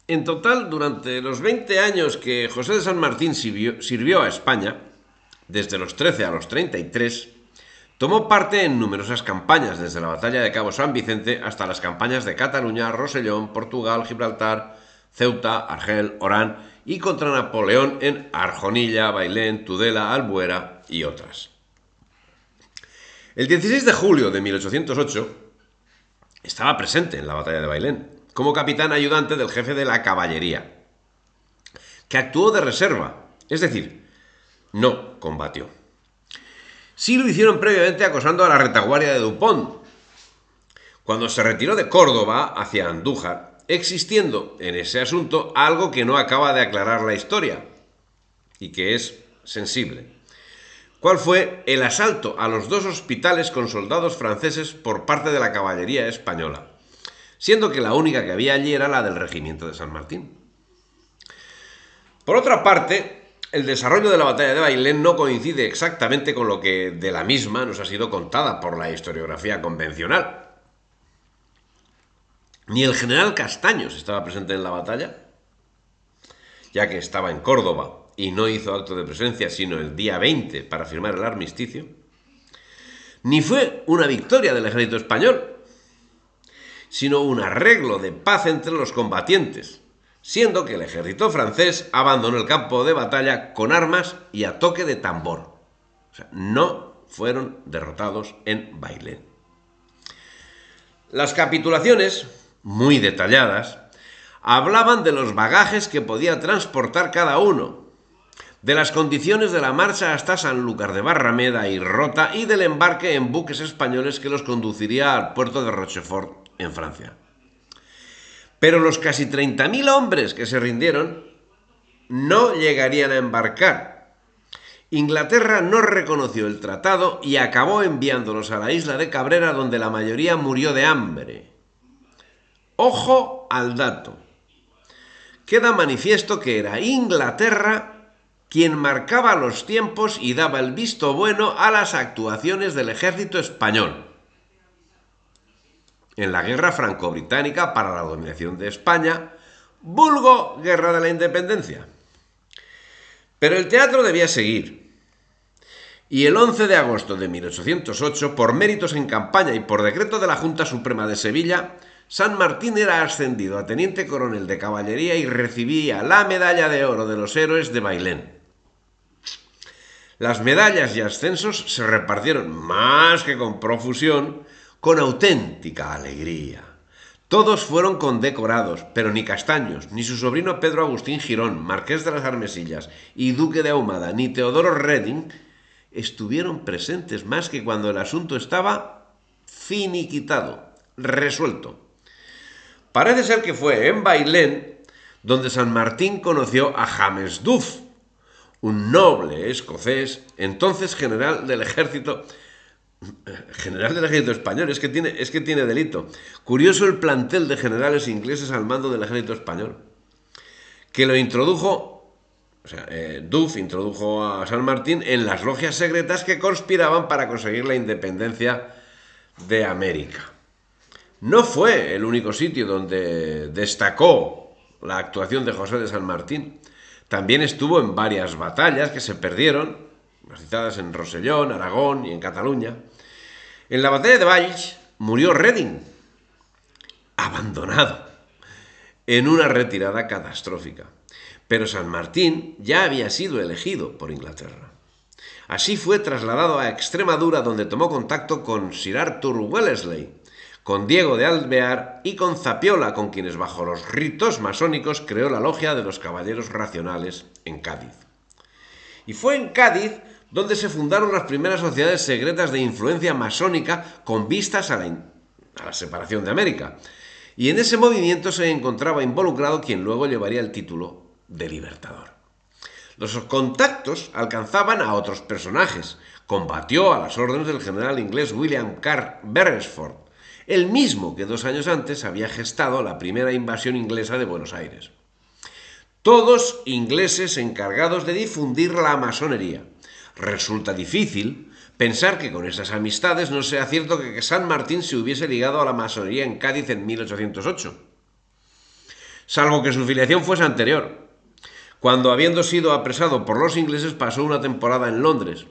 En total, durante los 20 años que José de San Martín sirvió a España, desde los 13 a los 33, tomó parte en numerosas campañas, desde la batalla de Cabo San Vicente hasta las campañas de Cataluña, Rosellón, Portugal, Gibraltar, Ceuta, Argel, Orán y contra Napoleón en Arjonilla, Bailén, Tudela, Albuera y otras. El 16 de julio de 1808 estaba presente en la batalla de Bailén, como capitán ayudante del jefe de la caballería, que actuó de reserva, es decir, no combatió. Sí lo hicieron previamente acosando a la retaguardia de Dupont, cuando se retiró de Córdoba hacia Andújar, existiendo en ese asunto algo que no acaba de aclarar la historia y que es sensible. ¿Cuál fue el asalto a los dos hospitales con soldados franceses por parte de la caballería española? Siendo que la única que había allí era la del regimiento de San Martín. Por otra parte, el desarrollo de la batalla de Bailén no coincide exactamente con lo que de la misma nos ha sido contada por la historiografía convencional. Ni el general Castaños estaba presente en la batalla, ya que estaba en Córdoba y no hizo acto de presencia sino el día 20 para firmar el armisticio, ni fue una victoria del ejército español, sino un arreglo de paz entre los combatientes, siendo que el ejército francés abandonó el campo de batalla con armas y a toque de tambor. O sea, no fueron derrotados en Bailén. Las capitulaciones, muy detalladas, hablaban de los bagajes que podía transportar cada uno, de las condiciones de la marcha hasta Sanlúcar de Barrameda y Rota y del embarque en buques españoles que los conduciría al puerto de Rochefort, en Francia. Pero los casi 30.000 hombres que se rindieron no llegarían a embarcar. Inglaterra no reconoció el tratado y acabó enviándolos a la isla de Cabrera, donde la mayoría murió de hambre. Ojo al dato. Queda manifiesto que era Inglaterra quien marcaba los tiempos y daba el visto bueno a las actuaciones del ejército español en la guerra franco-británica para la dominación de España, vulgo Guerra de la Independencia. Pero el teatro debía seguir. Y el 11 de agosto de 1808, por méritos en campaña y por decreto de la Junta Suprema de Sevilla, San Martín era ascendido a teniente coronel de caballería y recibía la medalla de oro de los héroes de Bailén. Las medallas y ascensos se repartieron más que con profusión, con auténtica alegría. Todos fueron condecorados, pero ni Castaños, ni su sobrino Pedro Agustín Girón, marqués de las Armesillas y duque de Ahumada, ni Teodoro Reding estuvieron presentes más que cuando el asunto estaba finiquitado, resuelto. Parece ser que fue en Bailén donde San Martín conoció a James Duff, un noble escocés, entonces general del ejército español. Es que tiene delito. Curioso el plantel de generales ingleses al mando del ejército español, que lo introdujo, Duff introdujo a San Martín en las logias secretas que conspiraban para conseguir la independencia de América. No fue el único sitio donde destacó la actuación de José de San Martín. También estuvo en varias batallas que se perdieron, las citadas en Rosellón, Aragón y en Cataluña. En la batalla de Valls murió Reding, abandonado, en una retirada catastrófica. Pero San Martín ya había sido elegido por Inglaterra. Así fue trasladado a Extremadura, donde tomó contacto con Sir Arthur Wellesley, con Diego de Alvear y con Zapiola, con quienes bajo los ritos masónicos creó la logia de los Caballeros Racionales en Cádiz. Y fue en Cádiz donde se fundaron las primeras sociedades secretas de influencia masónica con vistas a la separación de América. Y en ese movimiento se encontraba involucrado quien luego llevaría el título de Libertador. Los contactos alcanzaban a otros personajes. Combatió a las órdenes del general inglés William Carr Beresford, el mismo que 2 años antes había gestado la primera invasión inglesa de Buenos Aires. Todos ingleses encargados de difundir la masonería. Resulta difícil pensar que con esas amistades no sea cierto que San Martín se hubiese ligado a la masonería en Cádiz en 1808. salvo que su filiación fuese anterior, cuando habiendo sido apresado por los ingleses pasó una temporada en Londres,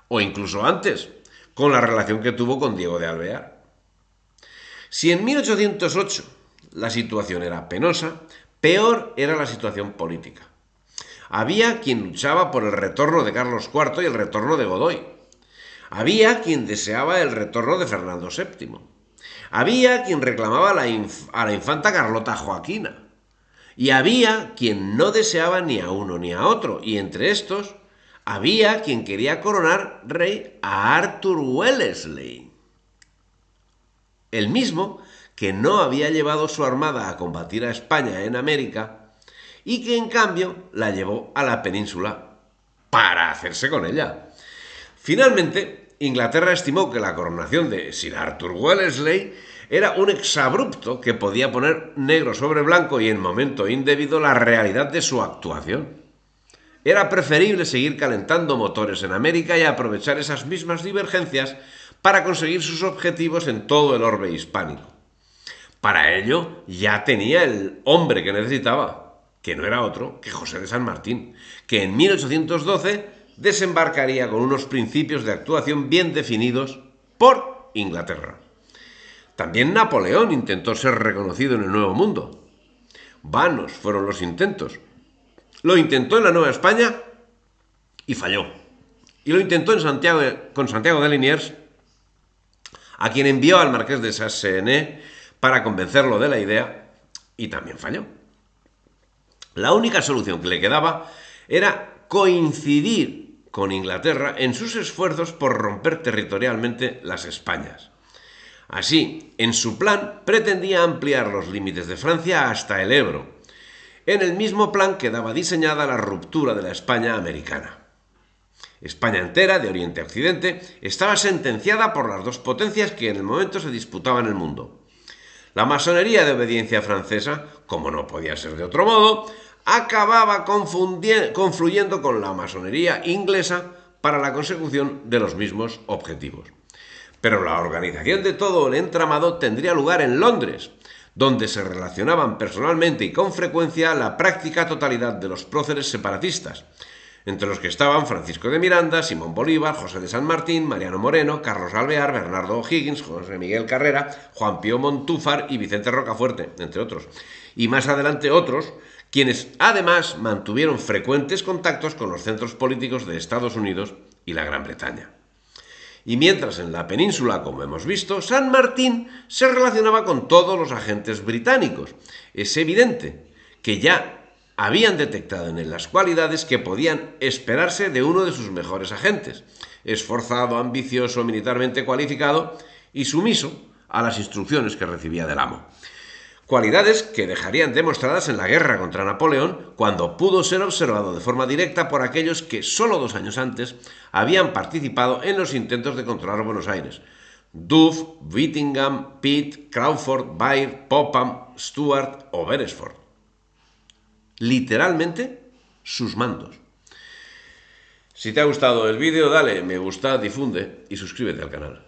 o incluso antes, con la relación que tuvo con Diego de Alvear. Si en 1808 la situación era penosa, peor era la situación política. Había quien luchaba por el retorno de Carlos IV y el retorno de Godoy. Había quien deseaba el retorno de Fernando VII. Había quien reclamaba a la infanta Carlota Joaquina. Y había quien no deseaba ni a uno ni a otro. Y entre estos, había quien quería coronar rey a Arthur Wellesley. El mismo que no había llevado su armada a combatir a España en América y que en cambio la llevó a la península para hacerse con ella. Finalmente, Inglaterra estimó que la coronación de Sir Arthur Wellesley era un exabrupto que podía poner negro sobre blanco y en momento indebido la realidad de su actuación. Era preferible seguir calentando motores en América y aprovechar esas mismas divergencias para conseguir sus objetivos en todo el orbe hispánico. Para ello ya tenía el hombre que necesitaba, que no era otro que José de San Martín, que en 1812 desembarcaría con unos principios de actuación bien definidos por Inglaterra. También Napoleón intentó ser reconocido en el Nuevo Mundo. Vanos fueron los intentos. Lo intentó en la Nueva España y falló. Y lo intentó con Santiago de Liniers, a quien envió al marqués de Sassenet para convencerlo de la idea, y también falló. La única solución que le quedaba era coincidir con Inglaterra en sus esfuerzos por romper territorialmente las Españas. Así, en su plan pretendía ampliar los límites de Francia hasta el Ebro. En el mismo plan quedaba diseñada la ruptura de la España americana. España entera, de oriente a occidente, estaba sentenciada por las dos potencias que en el momento se disputaban el mundo. La masonería de obediencia francesa, como no podía ser de otro modo, acababa confluyendo con la masonería inglesa para la consecución de los mismos objetivos. Pero la organización de todo el entramado tendría lugar en Londres, donde se relacionaban personalmente y con frecuencia la práctica totalidad de los próceres separatistas, entre los que estaban Francisco de Miranda, Simón Bolívar, José de San Martín, Mariano Moreno, Carlos Alvear, Bernardo O'Higgins, José Miguel Carrera, Juan Pío Montúfar y Vicente Rocafuerte, entre otros. Y más adelante otros, quienes además mantuvieron frecuentes contactos con los centros políticos de Estados Unidos y la Gran Bretaña. Y mientras en la península, como hemos visto, San Martín se relacionaba con todos los agentes británicos. Es evidente que ya habían detectado en él las cualidades que podían esperarse de uno de sus mejores agentes: esforzado, ambicioso, militarmente cualificado y sumiso a las instrucciones que recibía del amo. Cualidades que dejarían demostradas en la guerra contra Napoleón, cuando pudo ser observado de forma directa por aquellos que solo 2 años antes habían participado en los intentos de controlar Buenos Aires: Duff, Whittingham, Pitt, Crawford, Baird, Popham, Stuart o Beresford. Literalmente, sus mandos. Si te ha gustado el vídeo, dale me gusta, difunde y suscríbete al canal.